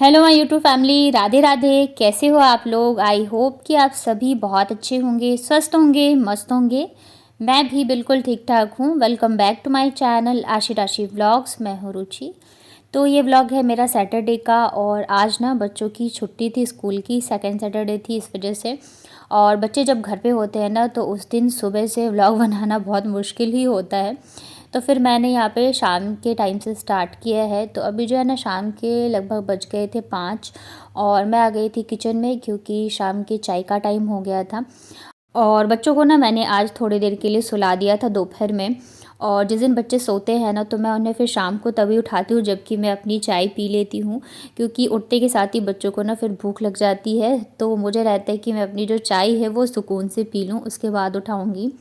Hello my YouTube family, Radhe Radhe. कैसे हो आप लोग? आई होप कि आप सभी बहुत अच्छे होंगे, स्वस्थ होंगे, मस्त होंगे। मैं भी बिल्कुल ठीक ठाक हूँ। Welcome back to my channel Aashi Rashi vlogs. मैं हूँ रुचि। तो ये व्लॉग है मेरा सैटरडे का, और आज ना बच्चों की छुट्टी थी, स्कूल की सेकंड सैटरडे थी, इस वजह से। और बच्चे जब घर पे होते हैं ना, तो उस दिन सुबह से व्लॉग बनाना बहुत मुश्किल ही होता है। तो फिर मैंने यहाँ पे शाम के टाइम से स्टार्ट किया है। तो अभी जो है ना, शाम के लगभग बज गए थे 5, और मैं आ गई थी किचन में क्योंकि शाम के चाय का टाइम हो गया था। और बच्चों को ना मैंने आज थोड़ी देर के लिए सुला दिया था दोपहर में। और जिस दिन बच्चे सोते हैं ना, तो मैं उन्हें फिर शाम को तभी उठाती हूँ जबकि मैं अपनी चाय पी लेती हूँ। क्योंकि उठते के साथ ही बच्चों को ना फिर भूख लग जाती है, तो मुझे रहता है कि मैं अपनी जो चाय है वो सुकून से पी लूँ, उसके बाद उठाऊँगी।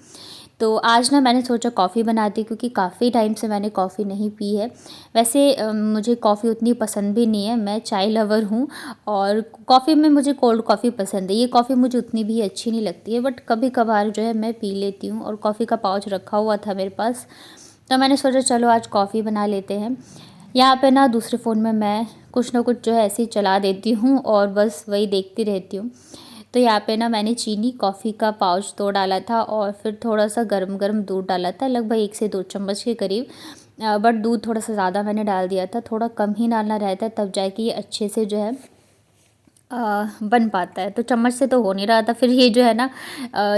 तो आज ना मैंने सोचा कॉफ़ी बनाती, क्योंकि काफ़ी टाइम से मैंने कॉफ़ी नहीं पी है। वैसे मुझे कॉफ़ी उतनी पसंद भी नहीं है, मैं चाय लवर हूँ। और कॉफ़ी में मुझे कोल्ड कॉफ़ी पसंद है, ये कॉफ़ी मुझे उतनी भी अच्छी नहीं लगती है, बट कभी कभार जो है मैं पी लेती हूँ। और कॉफ़ी का पाउच रखा हुआ था मेरे पास, तो मैंने सोचा चलो आज कॉफ़ी बना लेते हैं। यहाँ पे ना दूसरे फ़ोन में मैं कुछ ना कुछ जो है ऐसे ही चला देती हूँ और बस वही देखती रहती हूँ। तो यहाँ पे ना मैंने चीनी कॉफ़ी का पाउच तो डाला था, और फिर थोड़ा सा गरम गरम दूध डाला था, लगभग 1 से 2 चम्मच के करीब। बट दूध थोड़ा सा ज़्यादा मैंने डाल दिया था, थोड़ा कम ही डालना रहता है, तब जाके ये अच्छे से जो है बन पाता है। तो चम्मच से तो हो नहीं रहा था, फिर ये जो है ना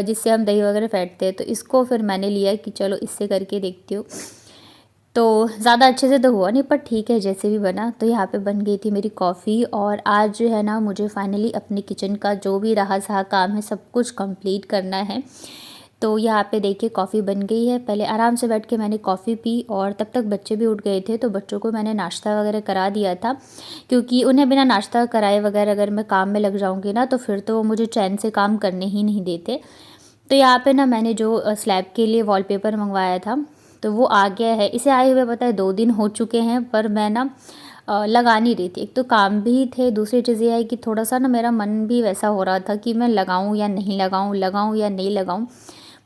जिससे हम दही वगैरह फेंटते हैं, तो इसको फिर मैंने लिया कि चलो इससे करके देखती हूँ। तो ज़्यादा अच्छे से तो हुआ नहीं, पर ठीक है जैसे भी बना। तो यहाँ पे बन गई थी मेरी कॉफ़ी। और आज जो है ना, मुझे फाइनली अपने किचन का जो भी रहा सहा काम है सब कुछ कंप्लीट करना है। तो यहाँ पे देखिए कॉफ़ी बन गई है। पहले आराम से बैठ के मैंने कॉफ़ी पी, और तब तक बच्चे भी उठ गए थे, तो बच्चों को मैंने नाश्ता वगैरह करा दिया था। क्योंकि उन्हें बिना नाश्ता कराए वगैरह अगर मैं काम में लग जाऊँगी ना, तो फिर तो वो मुझे चैन से काम करने ही नहीं देते। तो यहाँ पे ना मैंने जो स्लैब के लिए वॉलपेपर मंगवाया था, तो वो आ गया है। इसे आए हुए पता है 2 दिन हो चुके हैं, पर मैं ना लगा नहीं रही थी। एक तो काम भी थे, दूसरी चीज़ ये है कि थोड़ा सा ना मेरा मन भी वैसा हो रहा था कि मैं लगाऊं या नहीं लगाऊं, लगाऊं या नहीं लगाऊं।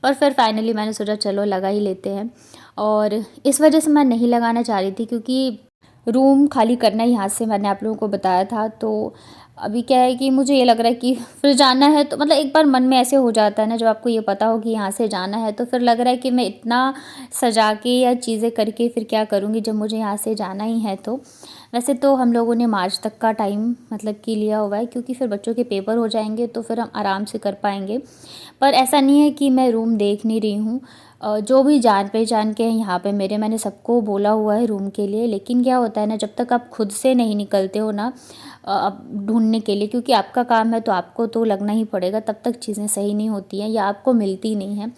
पर फिर फाइनली मैंने सोचा चलो लगा ही लेते हैं। और इस वजह से मैं नहीं लगाना चाह रही थी, क्योंकि रूम खाली करना है यहाँ से, मैंने आप लोगों को बताया था। तो अभी क्या है कि मुझे ये लग रहा है कि फिर जाना है, तो मतलब एक बार मन में ऐसे हो जाता है ना, जब आपको ये पता हो कि यहाँ से जाना है, तो फिर लग रहा है कि मैं इतना सजा के या चीज़ें करके फिर क्या करूँगी जब मुझे यहाँ से जाना ही है। तो वैसे तो हम लोगों ने मार्च तक का टाइम मतलब कि लिया हुआ है, क्योंकि फिर बच्चों के पेपर हो जाएंगे तो फिर हम आराम से कर पाएंगे। पर ऐसा नहीं है कि मैं रूम देख नहीं रही हूँ। जो भी जान पहचान के हैं यहाँ पे मेरे, मैंने सबको बोला हुआ है रूम के लिए। लेकिन क्या होता है ना, जब तक आप खुद से नहीं निकलते हो ना अब ढूंढने के लिए, क्योंकि आपका काम है तो आपको तो लगना ही पड़ेगा, तब तक चीज़ें सही नहीं होती हैं या आपको मिलती नहीं हैं।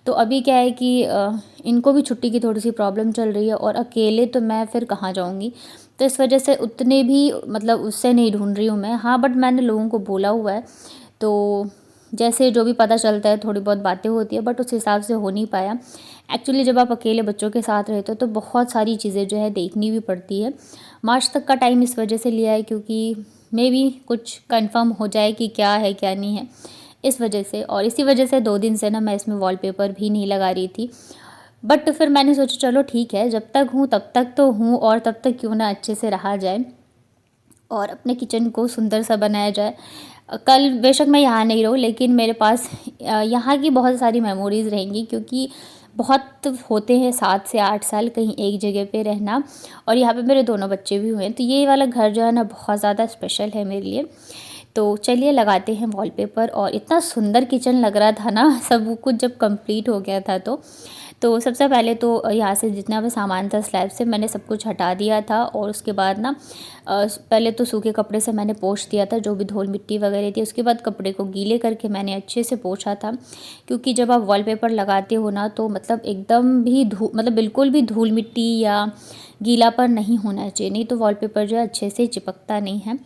तो अभी क्या है कि इनको भी छुट्टी की थोड़ी सी प्रॉब्लम चल रही है, और अकेले तो मैं फिर कहाँ जाऊँगी। तो इस वजह से उतने भी मतलब उससे नहीं ढूंढ रही हूँ मैं। हाँ, बट मैंने लोगों को बोला हुआ है, तो जैसे जो भी पता चलता है थोड़ी बहुत बातें होती है, बट उस हिसाब से हो नहीं पाया। एक्चुअली जब आप अकेले बच्चों के साथ रहते हो तो बहुत सारी चीज़ें जो है देखनी भी पड़ती है। मार्च तक का टाइम इस वजह से लिया है क्योंकि मे बी कुछ कंफर्म हो जाए कि क्या है क्या नहीं है, इस वजह से। और इसी वजह से 2 दिन से ना मैं इसमें वॉलपेपर भी नहीं लगा रही थी। बट फिर मैंने सोचा चलो ठीक है, जब तक हूँ तब तक तो हूँ, और तब तक क्यों ना अच्छे से रहा जाए और अपने किचन को सुंदर सा बनाया जाए। कल बेशक मैं यहाँ नहीं रहूँ, लेकिन मेरे पास यहाँ की बहुत सारी मेमोरीज़ रहेंगी, क्योंकि बहुत होते हैं 7 से 8 साल कहीं एक जगह पे रहना। और यहाँ पे मेरे दोनों बच्चे भी हुए हैं, तो ये वाला घर जो है ना बहुत ज़्यादा स्पेशल है मेरे लिए। तो चलिए लगाते हैं वॉलपेपर। और इतना सुंदर किचन लग रहा था ना सब कुछ जब कंप्लीट हो गया था। तो सबसे पहले तो यहाँ से जितना भी सामान था स्लैब से मैंने सब कुछ हटा दिया था, और उसके बाद ना पहले तो सूखे कपड़े से मैंने पोंछ दिया था जो भी धूल मिट्टी वगैरह थी। उसके बाद कपड़े को गीले करके मैंने अच्छे से पोंछा था, क्योंकि जब आप वॉलपेपर लगाते हो ना, तो मतलब एकदम भी मतलब बिल्कुल भी धूल मिट्टी या गीलापन नहीं होना चाहिए, नहीं तो वॉलपेपर जो है अच्छे से चिपकता नहीं है।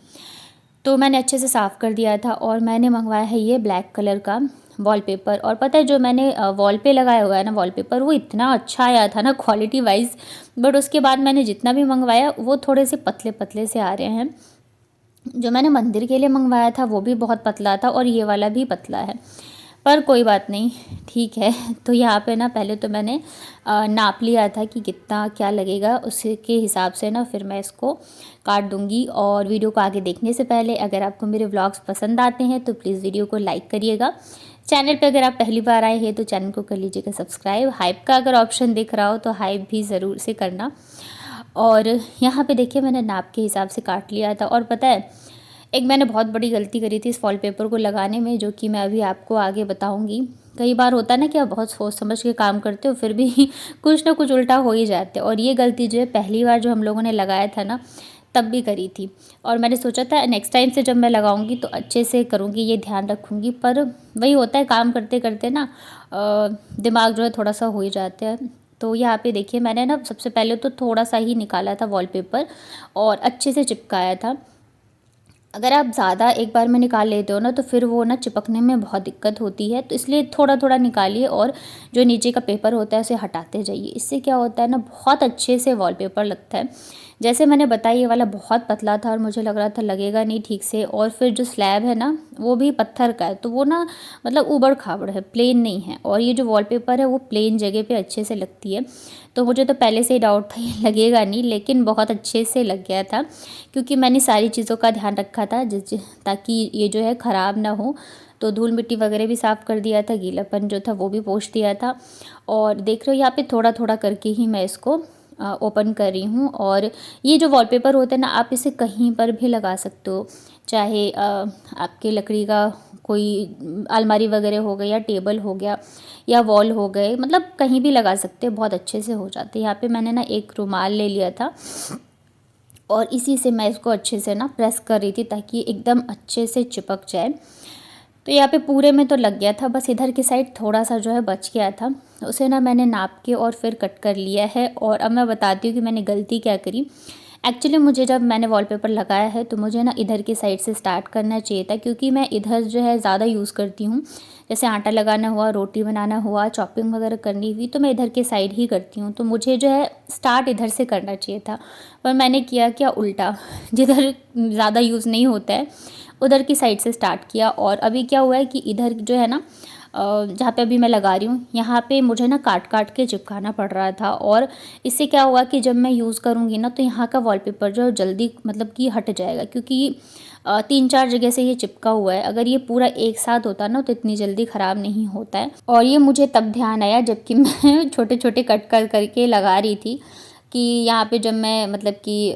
तो मैंने अच्छे से साफ़ कर दिया था, और मैंने मंगवाया है ये ब्लैक कलर का वॉलपेपर। और पता है जो मैंने वॉल पे लगाया हुआ है ना वॉलपेपर, वो इतना अच्छा आया था ना क्वालिटी वाइज। बट उसके बाद मैंने जितना भी मंगवाया वो थोड़े से पतले पतले से आ रहे हैं। जो मैंने मंदिर के लिए मंगवाया था वो भी बहुत पतला था, और ये वाला भी पतला है। पर कोई बात नहीं, ठीक है। तो यहाँ पे ना पहले तो मैंने नाप लिया था कि कितना क्या लगेगा, उसके हिसाब से ना फिर मैं इसको काट दूँगी। और वीडियो को आगे देखने से पहले अगर आपको मेरे व्लॉग्स पसंद आते हैं तो प्लीज़ वीडियो को लाइक करिएगा। चैनल पे अगर आप पहली बार आए हैं तो चैनल को कर लीजिएगा सब्सक्राइब। हाइप का अगर ऑप्शन दिख रहा हो तो हाइप भी ज़रूर से करना। और यहाँ पे देखिए मैंने नाप के हिसाब से काट लिया था। और पता है, एक मैंने बहुत बड़ी गलती करी थी इस वॉलपेपर को लगाने में, जो कि मैं अभी आपको आगे बताऊंगी। कई बार होता है ना कि आप बहुत सोच समझ के काम करते हो, फिर भी कुछ ना कुछ उल्टा हो ही जाते हैं। और ये गलती जो है पहली बार जो हम लोगों ने लगाया था ना, तब भी करी थी। और मैंने सोचा था नेक्स्ट टाइम से जब मैं लगाऊंगी तो अच्छे से करूंगी, ये ध्यान रखूंगी। पर वही होता है, काम करते करते ना दिमाग जो है थोड़ा सा हो ही जाता है। तो यहाँ पे देखिए मैंने ना सबसे पहले तो थोड़ा सा ही निकाला था वॉलपेपर और अच्छे से चिपकाया था। अगर आप ज़्यादा एक बार में निकाल लेते हो ना तो फिर वो ना चिपकने में बहुत दिक्कत होती है। तो इसलिए थोड़ा थोड़ा निकालिए और जो नीचे का पेपर होता है उसे हटाते जाइए। इससे क्या होता है ना, बहुत अच्छे से वॉलपेपर लगता है। जैसे मैंने बताया ये वाला बहुत पतला था और मुझे लग रहा था लगेगा नहीं ठीक से। और फिर जो स्लैब है ना वो भी पत्थर का है, तो वो ना मतलब ऊबड़ खाबड़ है, प्लेन नहीं है। और ये जो वॉलपेपर है वो प्लेन जगह पे अच्छे से लगती है। तो मुझे तो पहले से ही डाउट था ये लगेगा नहीं, लेकिन बहुत अच्छे से लग गया था क्योंकि मैंने सारी चीज़ों का ध्यान रखा था ताकि ये जो है ख़राब ना हो। तो धूल मिट्टी वगैरह भी साफ़ कर दिया था, गीलापन जो था वो भी पोंछ दिया था। और देख रहे हो यहाँ पे थोड़ा थोड़ा करके ही मैं इसको ओपन कर रही हूँ। और ये जो वॉलपेपर होता है ना, आप इसे कहीं पर भी लगा सकते हो, चाहे आपके लकड़ी का कोई अलमारी वगैरह हो गई या टेबल हो गया या वॉल हो गए, मतलब कहीं भी लगा सकते हैं, बहुत अच्छे से हो जाते हैं। यहाँ पे मैंने ना एक रुमाल ले लिया था और इसी से मैं इसको अच्छे से ना प्रेस कर रही थी ताकि एकदम अच्छे से चिपक जाए। तो यहाँ पे पूरे में तो लग गया था, बस इधर की साइड थोड़ा सा जो है बच गया था, उसे ना मैंने नाप के और फिर कट कर लिया है। और अब मैं बताती हूँ कि मैंने गलती क्या करी। एक्चुअली मुझे जब मैंने वॉलपेपर लगाया है तो मुझे ना इधर की साइड से स्टार्ट करना चाहिए था, क्योंकि मैं इधर जो है ज़्यादा यूज़ करती हूँ। जैसे आटा लगाना हुआ, रोटी बनाना हुआ, चॉपिंग वगैरह करनी हुई, तो मैं इधर के साइड ही करती हूँ। तो मुझे जो है स्टार्ट इधर से करना चाहिए था, पर मैंने किया क्या उल्टा, जिधर ज़्यादा यूज़ नहीं होता है उधर की साइड से स्टार्ट किया। और अभी क्या हुआ है कि इधर जो है ना जहाँ पे अभी मैं लगा रही हूँ यहाँ पे मुझे ना काट काट के चिपकाना पड़ रहा था। और इससे क्या हुआ कि जब मैं यूज़ करूँगी ना तो यहाँ का वॉलपेपर जो जल्दी मतलब कि हट जाएगा, क्योंकि 3-4 जगह से ये चिपका हुआ है। अगर ये पूरा एक साथ होता ना तो इतनी जल्दी ख़राब नहीं होता है। और ये मुझे तब ध्यान आया जबकि मैं छोटे छोटे कट कर करके लगा रही थी कि यहाँ पे जब मैं मतलब कि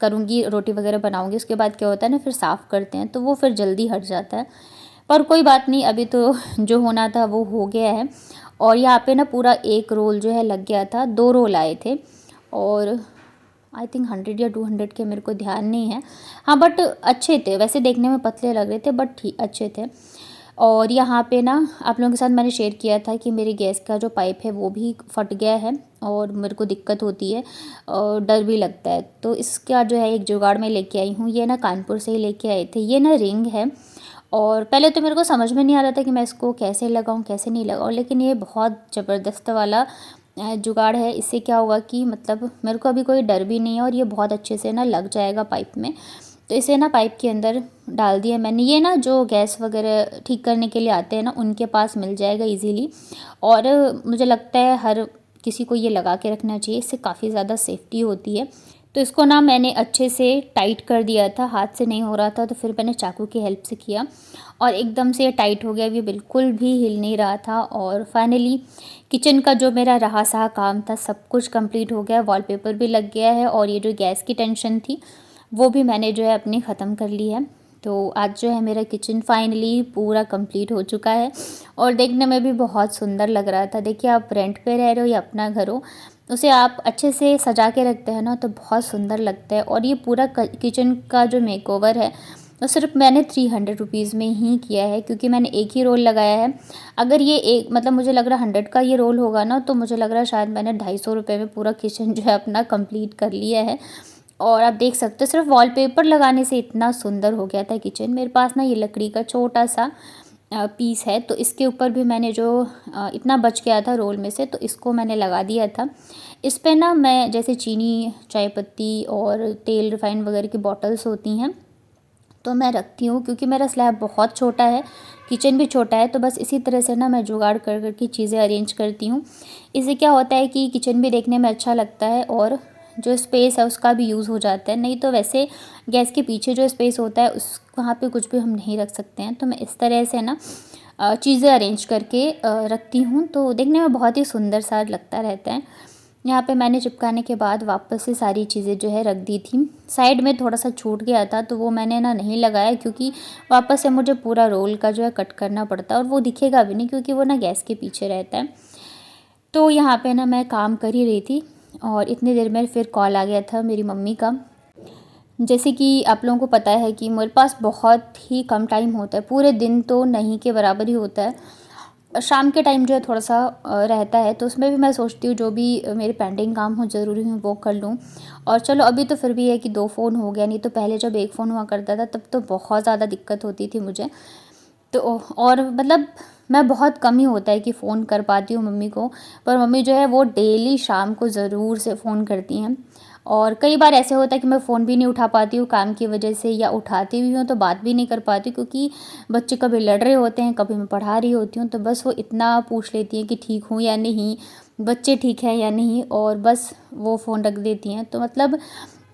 करूँगी, रोटी वगैरह बनाऊँगी, उसके बाद क्या होता है ना फिर साफ़ करते हैं तो वो फिर जल्दी हट जाता है। पर कोई बात नहीं, अभी तो जो होना था वो हो गया है। और यहाँ पे ना पूरा एक रोल जो है लग गया था, 2 रोल आए थे और आई थिंक 100 या 200 के, मेरे को ध्यान नहीं है। हाँ बट अच्छे थे, वैसे देखने में पतले लग रहे थे बट ठीक अच्छे थे। और यहाँ पे ना आप लोगों के साथ मैंने शेयर किया था कि मेरी गैस का जो पाइप है वो भी फट गया है और मेरे को दिक्कत होती है और डर भी लगता है। तो इसका जो है एक जुगाड़ मैं लेके आई हूँ, ये ना कानपुर से ही लेके आए थे। ये ना रिंग है और पहले तो मेरे को समझ में नहीं आ रहा था कि मैं इसको कैसे लगाऊं कैसे नहीं लगाऊं, लेकिन ये बहुत ज़बरदस्त वाला जुगाड़ है। इससे क्या होगा कि मतलब मेरे को अभी कोई डर भी नहीं है और ये बहुत अच्छे से ना लग जाएगा पाइप में। तो इसे ना पाइप के अंदर डाल दिया मैंने। ये ना जो गैस वगैरह ठीक करने के लिए आते हैं ना उनके पास मिल जाएगा इजीली। और मुझे लगता है हर किसी को ये लगा के रखना चाहिए, इससे काफ़ी ज़्यादा सेफ्टी होती है। तो इसको ना मैंने अच्छे से टाइट कर दिया था, हाथ से नहीं हो रहा था तो फिर मैंने चाकू की हेल्प से किया और एकदम से ये टाइट हो गया, ये बिल्कुल भी हिल नहीं रहा था। और फाइनली किचन का जो मेरा रहा सहा काम था सब कुछ कंप्लीट हो गया, वॉलपेपर भी लग गया है और ये जो गैस की टेंशन थी वो भी मैंने जो है अपनी ख़त्म कर ली है। तो आज जो है मेरा किचन फाइनली पूरा कंप्लीट हो चुका है और देखने में भी बहुत सुंदर लग रहा था। देखिए आप रेंट पे रह रहे हो या अपना घर हो, उसे आप अच्छे से सजा के रखते हैं ना तो बहुत सुंदर लगता है। और ये पूरा किचन का जो मेकओवर है तो सिर्फ मैंने 300 रुपीज़ में ही किया है, क्योंकि मैंने एक ही रोल लगाया है। अगर ये एक मतलब मुझे लग रहा 100 का ये रोल होगा ना तो मुझे लग रहा है शायद मैंने 250 रुपये में पूरा किचन जो है अपना कंप्लीट कर लिया है। और आप देख सकते हो सिर्फ वॉलपेपर लगाने से इतना सुंदर हो गया था किचन। मेरे पास ना ये लकड़ी का छोटा सा पीस है तो इसके ऊपर भी मैंने जो इतना बच गया था रोल में से तो इसको मैंने लगा दिया था। इस पे ना मैं जैसे चीनी, चाय पत्ती और तेल रिफाइंड वगैरह की बॉटल्स होती हैं तो मैं रखती हूँ, क्योंकि मेरा स्लैब बहुत छोटा है, किचन भी छोटा है, तो बस इसी तरह से ना मैं जुगाड़ कर कर के चीज़ें अरेंज करती हूँ। इससे क्या होता है कि किचन भी देखने में अच्छा लगता है और जो स्पेस है उसका भी यूज़ हो जाता है। नहीं तो वैसे गैस के पीछे जो स्पेस होता है उस वहाँ पे कुछ भी हम नहीं रख सकते हैं। तो मैं इस तरह से ना चीज़ें अरेंज करके रखती हूँ, तो देखने में बहुत ही सुंदर सा लगता रहता है। यहाँ पे मैंने चिपकाने के बाद वापस से सारी चीज़ें जो है रख दी थी। साइड में थोड़ा सा छूट गया था तो वो मैंने ना नहीं लगाया, क्योंकि वापस से मुझे पूरा रोल का जो है कट करना पड़ता है और वो दिखेगा भी नहीं, क्योंकि वो ना गैस के पीछे रहता है। तो यहाँ पे ना मैं काम कर ही रही थी और इतनी देर में फिर कॉल आ गया था मेरी मम्मी का। जैसे कि आप लोगों को पता है कि मेरे पास बहुत ही कम टाइम होता है, पूरे दिन तो नहीं के बराबर ही होता है। शाम के टाइम जो है थोड़ा सा रहता है, तो उसमें भी मैं सोचती हूँ जो भी मेरे पेंडिंग काम हो ज़रूरी हो वो कर लूँ। और चलो अभी तो फिर भी है कि 2 फ़ोन हो गया, नहीं तो पहले जब 1 फ़ोन हुआ करता था तब तो बहुत ज़्यादा दिक्कत होती थी मुझे। तो और मतलब मैं बहुत कम ही होता है कि फ़ोन कर पाती हूँ मम्मी को, पर मम्मी जो है वो डेली शाम को ज़रूर से फ़ोन करती हैं। और कई बार ऐसे होता है कि मैं फ़ोन भी नहीं उठा पाती हूँ काम की वजह से, या उठाती भी हूँ तो बात भी नहीं कर पाती, क्योंकि बच्चे कभी लड़ रहे होते हैं, कभी मैं पढ़ा रही होती हूँ, तो बस वो इतना पूछ लेती हैं कि ठीक हूँ या नहीं, बच्चे ठीक हैं या नहीं, और बस वो फ़ोन रख देती हैं। तो मतलब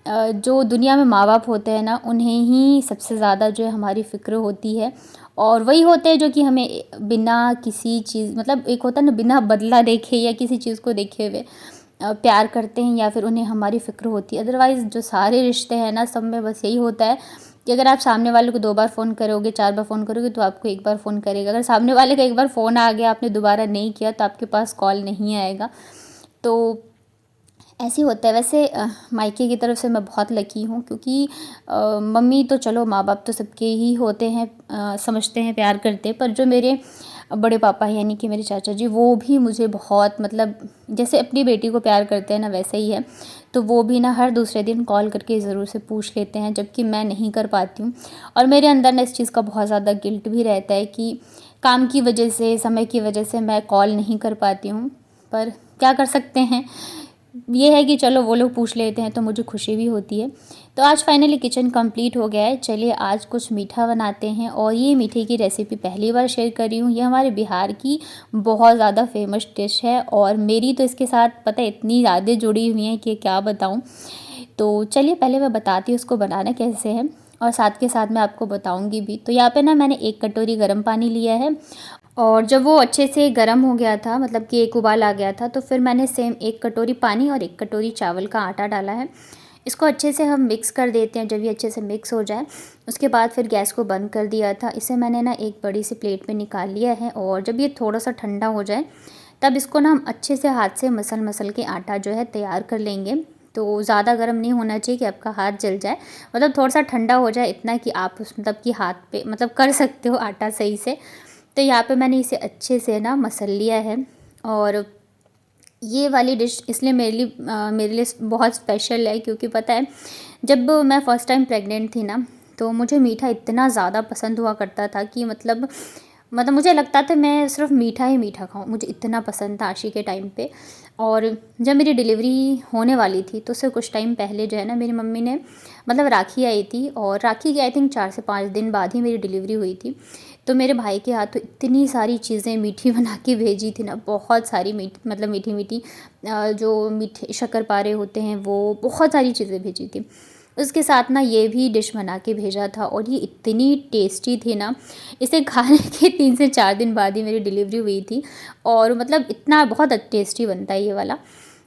जो दुनिया में माँ बाप होते हैं ना, उन्हें ही सबसे ज़्यादा जो है हमारी फ़िक्र होती है, और वही होते हैं जो कि हमें बिना किसी चीज़, मतलब एक होता है ना, बिना बदला देखे या किसी चीज़ को देखे हुए प्यार करते हैं, या फिर उन्हें हमारी फ़िक्र होती है। अदरवाइज़ जो सारे रिश्ते हैं ना, सब में बस यही होता है कि अगर आप सामने वाले को 2 बार फ़ोन करोगे, 4 बार फ़ोन करोगे तो आपको 1 बार फ़ोन करेगा। अगर सामने वाले का 1 बार फ़ोन आ गया, आपने दोबारा नहीं किया, तो आपके पास कॉल नहीं आएगा। तो ऐसे ही होता है। वैसे मायके की तरफ से मैं बहुत लकी हूँ, क्योंकि मम्मी तो चलो, माँ बाप तो सबके ही होते हैं, समझते हैं, प्यार करते हैं, पर जो मेरे बड़े पापा हैं यानी कि मेरे चाचा जी, वो भी मुझे बहुत, मतलब जैसे अपनी बेटी को प्यार करते हैं ना, वैसे ही है। तो वो भी ना हर दूसरे दिन कॉल करके ज़रूर से पूछ लेते हैं, जबकि मैं नहीं कर पाती हूँ। और मेरे अंदर ना इस चीज़ का बहुत ज़्यादा गिल्ट भी रहता है कि काम की वजह से, समय की वजह से मैं कॉल नहीं कर पाती हूँ, पर क्या कर सकते हैं। ये है कि चलो वो लोग पूछ लेते हैं तो मुझे खुशी भी होती है। तो आज फाइनली किचन कंप्लीट हो गया है। चलिए आज कुछ मीठा बनाते हैं, और ये मीठे की रेसिपी पहली बार शेयर कर रही हूँ। ये हमारे बिहार की बहुत ज़्यादा फेमस डिश है, और मेरी तो इसके साथ पता है इतनी यादें जुड़ी हुई हैं कि क्या बताऊँ। तो चलिए पहले मैं बताती हूँ उसको बनाना कैसे है, और साथ के साथ मैं आपको बताऊँगी भी। तो यहाँ पे ना मैंने 1 कटोरी गर्म पानी लिया है, और जब वो अच्छे से गर्म हो गया था, मतलब कि एक उबाल आ गया था, तो फिर मैंने सेम 1 कटोरी पानी और 1 कटोरी चावल का आटा डाला है। इसको अच्छे से हम मिक्स कर देते हैं। जब ये अच्छे से मिक्स हो जाए, उसके बाद फिर गैस को बंद कर दिया था। इसे मैंने ना एक बड़ी सी प्लेट में निकाल लिया है, और जब ये थोड़ा सा ठंडा हो जाए, तब इसको ना हम अच्छे से हाथ से मसल मसल के आटा जो है तैयार कर लेंगे। तो ज़्यादा गर्म नहीं होना चाहिए कि आपका हाथ जल जाए, मतलब थोड़ा सा ठंडा हो जाए, इतना कि आप उस मतलब कि हाथ पे मतलब कर सकते हो आटा सही से। तो यहाँ पे मैंने इसे अच्छे से ना मसल लिया है। और ये वाली डिश इसलिए मेरे लिए बहुत स्पेशल है, क्योंकि पता है जब मैं फ़र्स्ट टाइम प्रेग्नेंट थी ना, तो मुझे मीठा इतना ज़्यादा पसंद हुआ करता था कि मतलब मुझे लगता था मैं सिर्फ मीठा ही मीठा खाऊं, मुझे इतना पसंद था आशी के टाइम पे। और जब मेरी डिलीवरी होने वाली थी, तो उससे कुछ टाइम पहले जो है ना, मेरी मम्मी ने मतलब राखी आई थी, और राखी के आई थिंक 4 से 5 दिन बाद ही मेरी डिलीवरी हुई थी। तो मेरे भाई के हाथों इतनी सारी चीज़ें मीठी बना के भेजी थी ना, बहुत सारी मतलब मीठी मीठी जो मीठे शक्करपारे होते हैं, वो बहुत सारी चीज़ें भेजी थी। उसके साथ ना ये भी डिश बना के भेजा था, और ये इतनी टेस्टी थी ना, इसे खाने के 3 से 4 दिन बाद ही मेरी डिलीवरी हुई थी। और मतलब इतना बहुत टेस्टी बनता है ये वाला।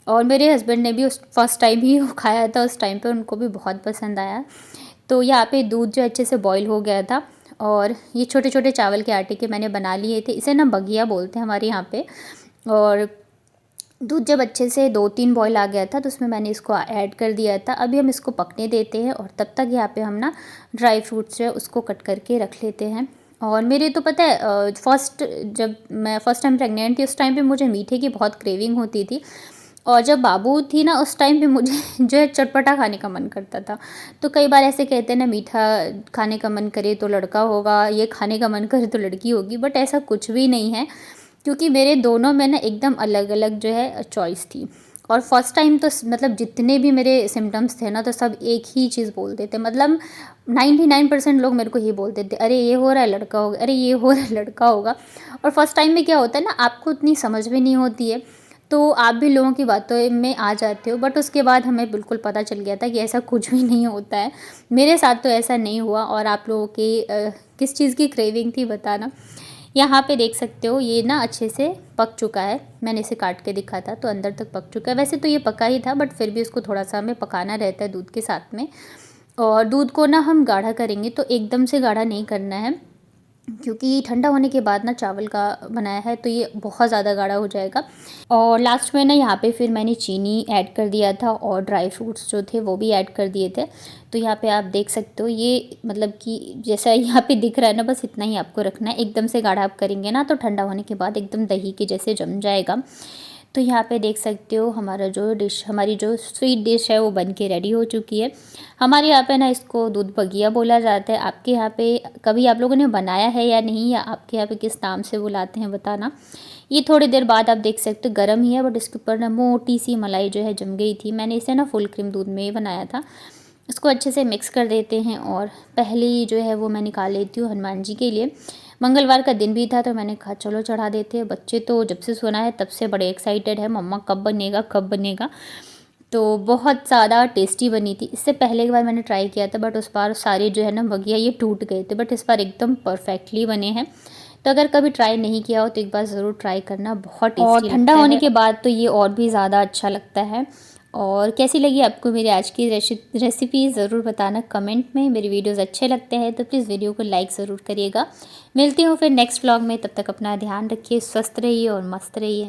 और मेरे हस्बैंड ने भी उस फर्स्ट टाइम ही वो खाया था, उस टाइम पे उनको भी बहुत पसंद आया। तो यहाँ पे दूध जो अच्छे से बॉईल हो गया था, और ये छोटे छोटे चावल के आटे के मैंने बना लिए थे। इसे ना बगिया बोलते हैं हमारे यहाँ पे। और दूध जब अच्छे से 2-3 बॉयल आ गया था, तो उसमें मैंने इसको ऐड कर दिया था। अभी हम इसको पकने देते हैं, और तब तक यहाँ पे हम ना ड्राई फ्रूट्स जो है उसको कट करके रख लेते हैं। और मेरे तो पता है जब मैं फ़र्स्ट टाइम प्रेग्नेंट थी, उस टाइम पे मुझे मीठे की बहुत क्रेविंग होती थी। और जब बाबू थी ना, उस टाइम पे मुझे जो है चटपटा खाने का मन करता था। तो कई बार ऐसे कहते हैं ना, मीठा खाने का मन करे तो लड़का होगा, ये खाने का मन करे तो लड़की होगी, बट ऐसा कुछ भी नहीं है, क्योंकि मेरे दोनों में ना एकदम अलग अलग जो है चॉइस थी। और फर्स्ट टाइम तो मतलब जितने भी मेरे सिम्टम्स थे ना, तो सब एक ही चीज़ बोलते थे, मतलब 99% लोग मेरे को ये बोलते थे, अरे ये हो रहा है लड़का होगा, अरे ये हो रहा है लड़का होगा। और फर्स्ट टाइम में क्या होता है ना, आपको उतनी समझ भी नहीं होती है, तो आप भी लोगों की बातों में आ जाते हो। बट उसके बाद हमें बिल्कुल पता चल गया था कि ऐसा कुछ भी नहीं होता है। मेरे साथ तो ऐसा नहीं हुआ। और आप लोगों की किस चीज़ की क्रेविंग थी बताना। यहाँ पे देख सकते हो ये ना अच्छे से पक चुका है, मैंने इसे काट के दिखा था तो अंदर तक पक चुका है। वैसे तो ये पका ही था, बट फिर भी इसको थोड़ा सा हमें पकाना रहता है दूध के साथ में। और दूध को ना हम गाढ़ा करेंगे, तो एकदम से गाढ़ा नहीं करना है, क्योंकि ठंडा होने के बाद ना चावल का बनाया है तो ये बहुत ज़्यादा गाढ़ा हो जाएगा। और लास्ट में ना यहाँ पे फिर मैंने चीनी ऐड कर दिया था और ड्राई फ्रूट्स जो थे वो भी ऐड कर दिए थे। तो यहाँ पे आप देख सकते हो ये मतलब कि जैसा यहाँ पे दिख रहा है ना, बस इतना ही आपको रखना है। एकदम से गाढ़ा आप करेंगे ना तो ठंडा होने के बाद एकदम दही के जैसे जम जाएगा। तो यहाँ पे देख सकते हो हमारी जो स्वीट डिश है वो बन के रेडी हो चुकी है। हमारे यहाँ पे ना इसको दूध बगिया बोला जाता है। आपके यहाँ पे कभी आप लोगों ने बनाया है या नहीं, या आपके यहाँ पे किस नाम से बुलाते हैं बताना। ये थोड़ी देर बाद आप देख सकते हो गर्म ही है, बट इसके ऊपर ना मोटी सी मलाई जो है जम गई थी। मैंने इसे ना फुल क्रीम दूध में बनाया था। इसको अच्छे से मिक्स कर देते हैं और पहली जो है वो मैं निकाल लेती हूँ हनुमान जी के लिए। मंगलवार का दिन भी था तो मैंने कहा चलो चढ़ा देते हैं। बच्चे तो जब से सुना है तब से बड़े एक्साइटेड है, मम्मा कब बनेगा कब बनेगा। तो बहुत ज़्यादा टेस्टी बनी थी। इससे पहले एक बार मैंने ट्राई किया था, बट उस बार सारे जो है ना बगिया ये टूट गए थे, बट इस बार एकदम परफेक्टली बने हैं। तो अगर कभी ट्राई नहीं किया हो तो एक बार ज़रूर ट्राई करना, बहुत टेस्टी लगता है। और ठंडा होने के बाद तो ये और भी ज़्यादा अच्छा लगता है। और कैसी लगी आपको मेरी आज की रेसिपी ज़रूर बताना कमेंट में। मेरी वीडियोस अच्छे लगते हैं तो प्लीज़ वीडियो को लाइक ज़रूर करिएगा। मिलती हूँ फिर नेक्स्ट व्लॉग में, तब तक अपना ध्यान रखिए, स्वस्थ रहिए और मस्त रहिए।